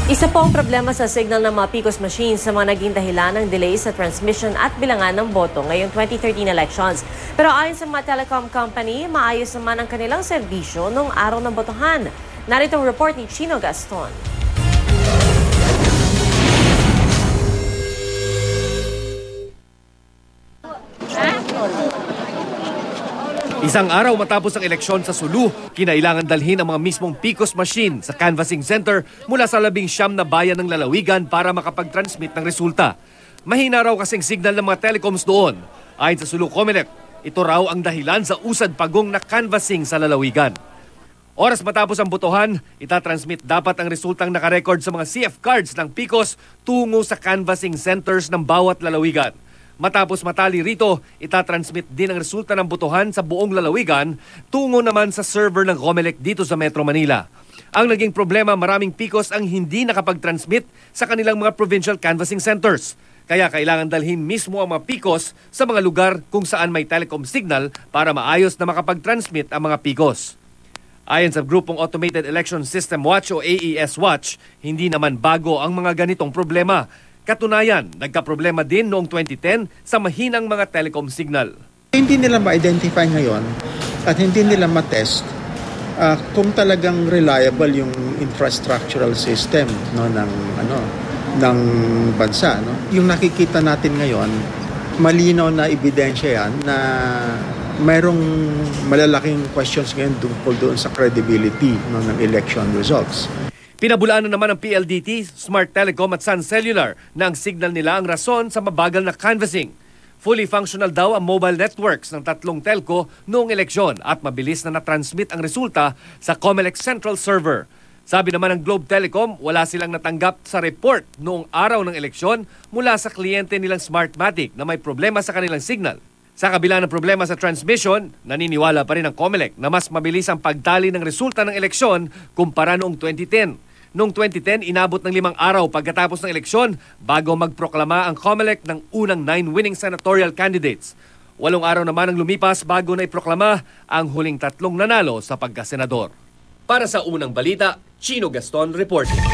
Isa po ang problema sa signal ng mga PCOS machines sa mga naging dahilan ng delay sa transmission at bilangan ng boto ngayong 2013 elections. Pero ayon sa mga telecom company, maayos naman ang kanilang serbisyo noong araw ng botohan. Narito ang report ni Chino Gaston. Isang araw matapos ang eleksyon sa Sulu, kinailangan dalhin ang mga mismong PCOS machine sa canvassing center mula sa 19 na bayan ng lalawigan para makapag-transmit ng resulta. Mahina raw kasing signal ng mga telecoms doon. Ayon sa Sulu Comelec, ito raw ang dahilan sa usad pagong na canvassing sa lalawigan. Oras matapos ang botohan, itatransmit dapat ang resultang nakarecord sa mga CF cards ng PCOS tungo sa canvassing centers ng bawat lalawigan. Matapos matali rito, itatransmit din ang resulta ng botohan sa buong lalawigan tungo naman sa server ng Comelec dito sa Metro Manila. Ang naging problema, maraming PCOS ang hindi nakapag-transmit sa kanilang mga provincial canvassing centers. Kaya kailangan dalhin mismo ang mga PCOS sa mga lugar kung saan may telecom signal para maayos na makapag-transmit ang mga PCOS. Ayon sa grupong Automated Election System Watch o AES Watch, hindi naman bago ang mga ganitong problema. Katunayan, nagkaproblema din noong 2010 sa mahinang mga telecom signal. Hindi nila ma-identify ngayon at hindi nila ma-test kung talagang reliable yung infrastructural system ng bansa. Yung nakikita natin ngayon, malinaw na ebidensya yan na mayroong malalaking questions ngayon tungkol doon sa credibility ng election results. Pinabulaan na naman ng PLDT, Smart Telecom at Sun Cellular na ang signal nila ang rason sa mabagal na canvassing. Fully functional daw ang mobile networks ng tatlong telco noong eleksyon at mabilis na natransmit ang resulta sa Comelec Central Server. Sabi naman ng Globe Telecom, wala silang natanggap sa report noong araw ng eleksyon mula sa kliyente nilang Smartmatic na may problema sa kanilang signal. Sa kabila ng problema sa transmission, naniniwala pa rin ang Comelec na mas mabilis ang pagtali ng resulta ng eleksyon kumpara noong 2010. Noong 2010, inabot ng 5 araw pagkatapos ng eleksyon bago magproklama ang Comelec ng unang 9 winning senatorial candidates. 8 araw naman ang lumipas bago na iproklama ang huling 3 nanalo sa pagkasenador. Para sa unang balita, Chino Gaston reporting.